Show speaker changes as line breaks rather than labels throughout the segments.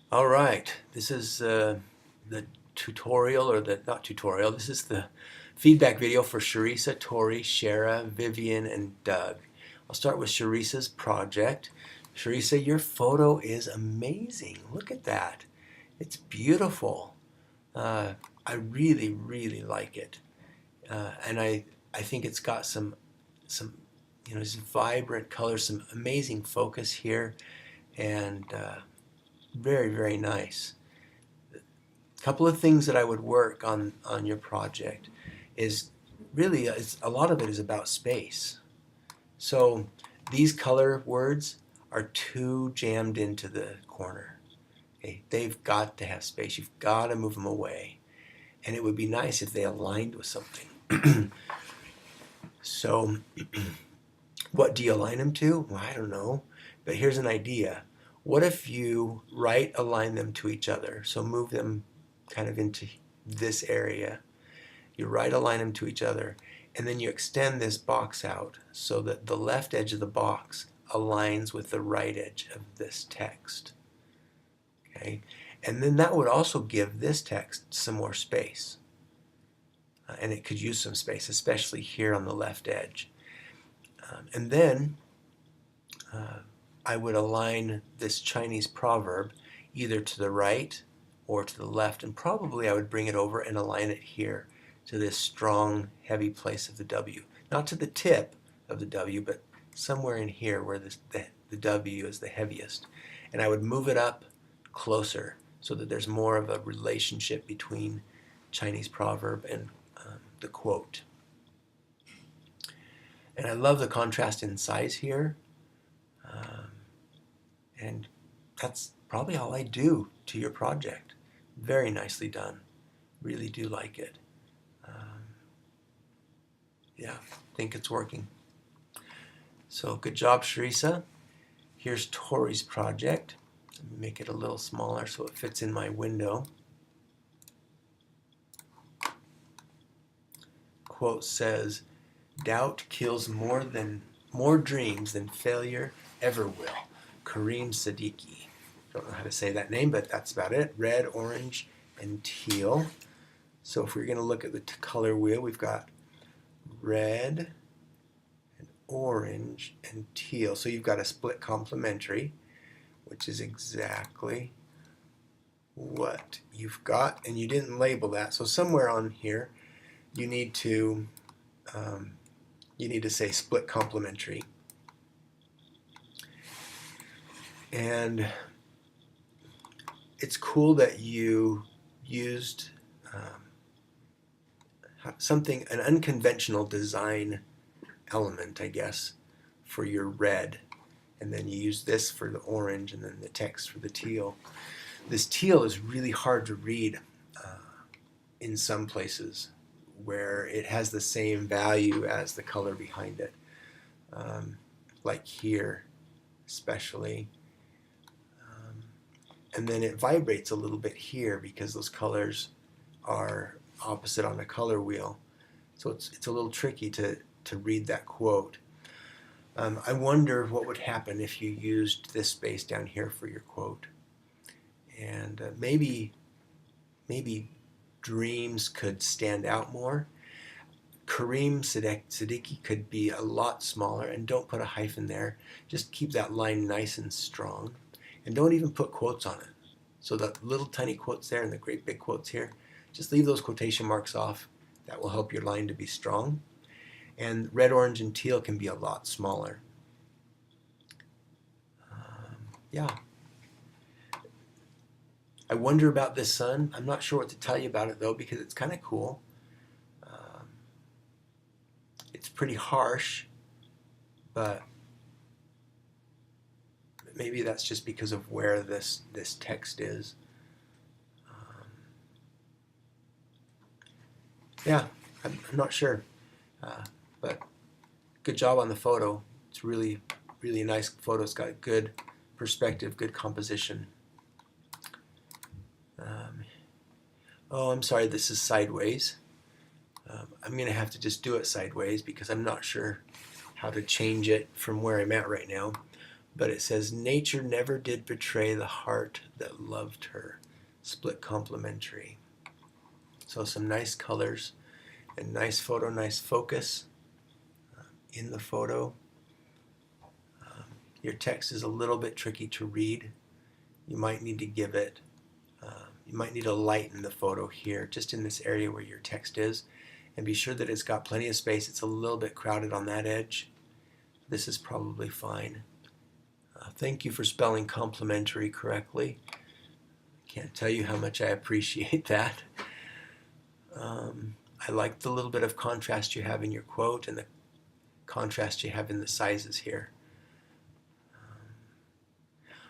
All right, this is the tutorial, or the, not tutorial, this is the feedback video for Shareesa, Torey, Shera, Vivian, and Doug. I'll start with Shareesa's project. Shareesa, your photo is amazing. Look at that. It's beautiful. I really, really like it. And I think it's got some this vibrant colors, some amazing focus here, and very, very nice. A couple of things that I would work on your project is really a lot of it is about space. So these color words are too jammed into the corner. Okay? They've got to have space. You've got to move them away. And it would be nice if they aligned with something. So what do you align them to? Well, I don't know. But here's an idea. What if you right align them to each other? So move them kind of into this area. You right align them to each other, and then you extend this box out so that the left edge of the box aligns with the right edge of this text. Okay? And then that would also give this text some more space. And it could use some space, especially here on the left edge. And then I would align this Chinese proverb either to the right or to the left, and probably I would bring it over and align it here to this strong, heavy place of the W. Not to the tip of the W, but somewhere in here where the W is the heaviest. And I would move it up closer so that there's more of a relationship between Chinese proverb and the quote. And I love the contrast in size here. And that's probably all I do to your project. Very nicely done. Really do like it. Yeah, think it's working. So good job, Shareesa. Here's Torey's project. Let me make it a little smaller so it fits in my window. Quote says, "Doubt kills more dreams than failure ever will." Kareem Siddiqui. Don't know how to say that name, but that's about it. Red, orange, and teal. So if we're going to look at the color wheel, we've got red and orange and teal. So you've got a split complementary, which is exactly what you've got, and you didn't label that. So somewhere on here, you need to say split complementary. And it's cool that you used an unconventional design element, I guess, for your red. And then you use this for the orange, and then the text for the teal. This teal is really hard to read in some places where it has the same value as the color behind it. Like here, especially. And then it vibrates a little bit here because those colors are opposite on the color wheel. So it's a little tricky to read that quote. I wonder what would happen if you used this space down here for your quote. And maybe dreams could stand out more. Kareem Siddiqui could be a lot smaller, and don't put a hyphen there. Just keep that line nice and strong. And don't even put quotes on it. So the little tiny quotes there and the great big quotes here, just leave those quotation marks off. That will help your line to be strong. And red, orange, and teal can be a lot smaller. Yeah. I wonder about this sun. I'm not sure what to tell you about it though, because it's kind of cool. It's pretty harsh, but maybe that's just because of where this text is. Yeah, I'm not sure, but good job on the photo. It's really, really nice photo. It's got good perspective, good composition. Oh, I'm sorry, this is sideways. I'm going to have to just do it sideways because I'm not sure how to change it from where I'm at right now. but it says, nature never did betray the heart that loved her. Split complementary. So some nice colors and nice photo, nice focus in the photo. Your text is a little bit tricky to read. You might need to give it, you might need to lighten the photo here, just in this area where your text is, and be sure that it's got plenty of space. It's a little bit crowded on that edge. This is probably fine. Thank you for spelling complementary correctly. Can't tell you how much I appreciate that. I like the little bit of contrast you have in your quote and the contrast you have in the sizes here.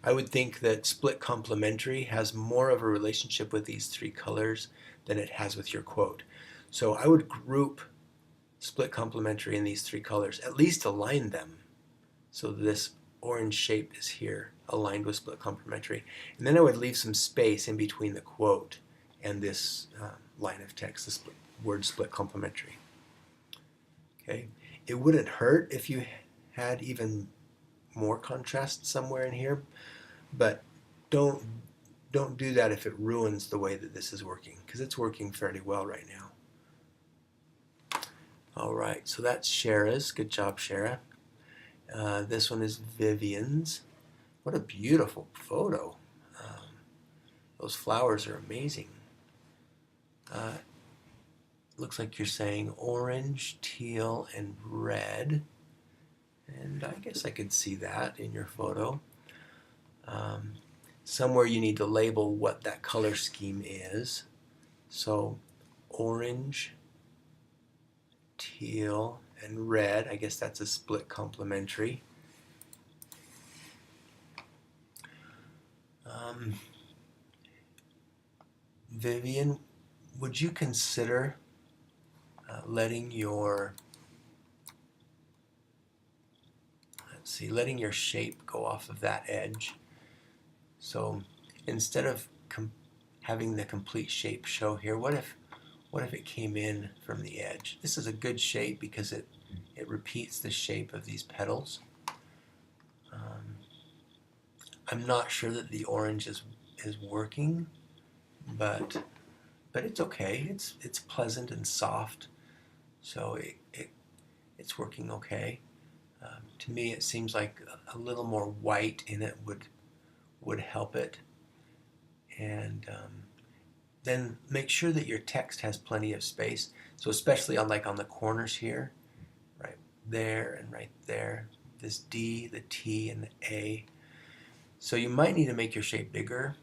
I would think that split complementary has more of a relationship with these three colors than it has with your quote. So I would group split complementary in these three colors, at least align them. So this orange shape is here, aligned with split complementary. And then I would leave some space in between the quote and this line of text, the word split complementary. Okay, it wouldn't hurt if you had even more contrast somewhere in here, but don't do that if it ruins the way that this is working, because it's working fairly well right now. All right, so that's Shera's. Good job, Shera. This one is Vivian's. What a beautiful photo. Those flowers are amazing. Looks like you're saying orange, teal, and red. And I guess I could see that in your photo. Somewhere you need to label what that color scheme is. So orange, teal, and red. I guess that's a split complementary. Vivian, would you consider letting your shape go off of that edge? So instead of having the complete shape show here, what if it came in from the edge? This is a good shape because it repeats the shape of these petals. I'm not sure that the orange is working, but it's okay. It's pleasant and soft, so it's working okay. To me, it seems like a little more white in it would help it. And then make sure that your text has plenty of space. So especially on the corners here, right there and right there, this D, the T, and the A. So you might need to make your shape bigger.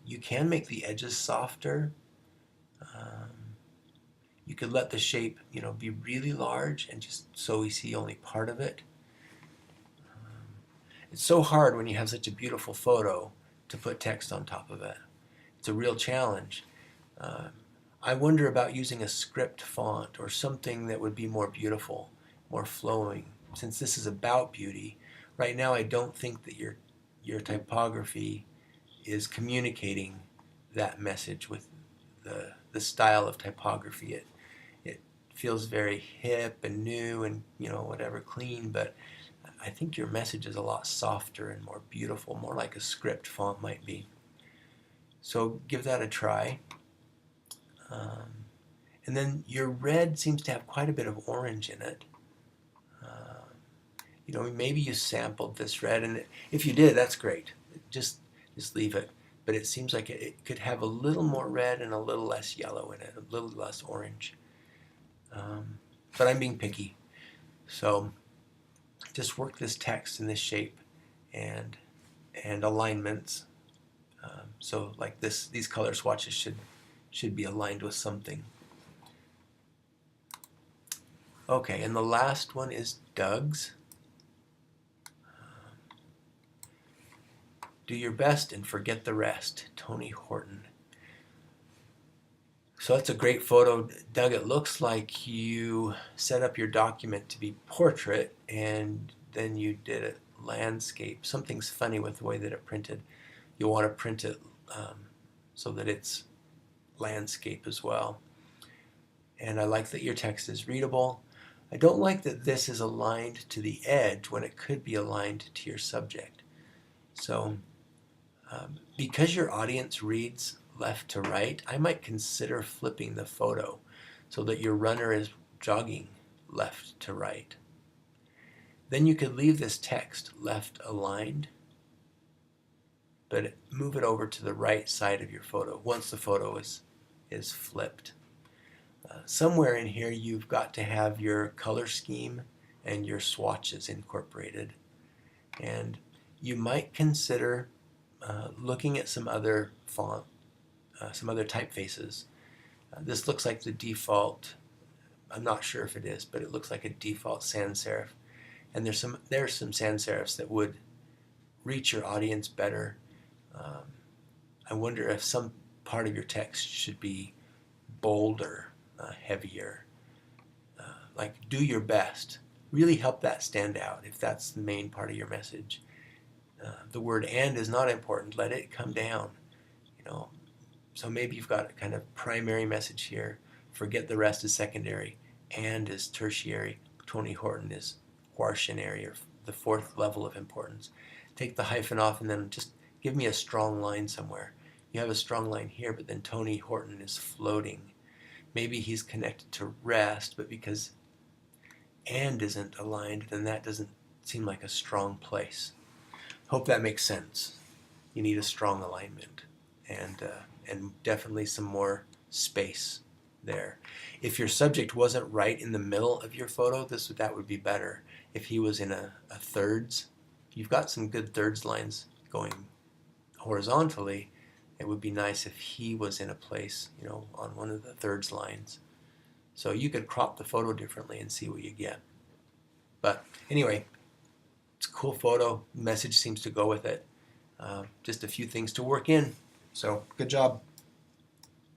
You can make the edges softer. You could let the shape, be really large and just so we see only part of it. It's so hard when you have such a beautiful photo to put text on top of it. It's a real challenge. I wonder about using a script font or something that would be more beautiful, more flowing. Since this is about beauty, right now I don't think that your typography is communicating that message with the style of typography. It feels very hip and new and whatever, clean, but I think your message is a lot softer and more beautiful, more like a script font might be. So give that a try. And then your red seems to have quite a bit of orange in it. Maybe you sampled this red, and if you did, that's great. Just leave it. But it seems like it could have a little more red and a little less yellow in it, a little less orange. But I'm being picky. So just work this text in this shape and alignments. So like these color swatches should be aligned with something. Okay, and the last one is Doug's. Do your best and forget the rest. Tony Horton. So that's a great photo, Doug. It looks like you set up your document to be portrait and then you did it landscape. Something's funny with the way that it printed. You'll want to print it so that it's landscape as well. And I like that your text is readable. I don't like that this is aligned to the edge when it could be aligned to your subject. So because your audience reads left to right, I might consider flipping the photo so that your runner is jogging left to right. Then you could leave this text left aligned, but move it over to the right side of your photo once the photo is flipped. Somewhere in here you've got to have your color scheme and your swatches incorporated. And you might consider looking at some other font, some other typefaces. This looks like the default, I'm not sure if it is, but it looks like a default sans serif. And there's some sans serifs that would reach your audience better. I wonder if some part of your text should be bolder, heavier. Like, do your best. Really help that stand out if that's the main part of your message. The word "and" is not important. Let it come down. So maybe you've got a kind of primary message here. Forget the rest is secondary. "And" is tertiary. Tony Horton is quaternary, or the fourth level of importance. Take the hyphen off and then just give me a strong line somewhere. You have a strong line here, but then Tony Horton is floating. Maybe he's connected to rest, but because "and" isn't aligned, then that doesn't seem like a strong place. Hope that makes sense. You need a strong alignment and definitely some more space there. If your subject wasn't right in the middle of your photo, that would be better. If he was in a thirds, you've got some good thirds lines going horizontally. It would be nice if he was in a place, on one of the thirds lines. So you could crop the photo differently and see what you get. But anyway, it's a cool photo. Message seems to go with it. Just a few things to work in. So good job.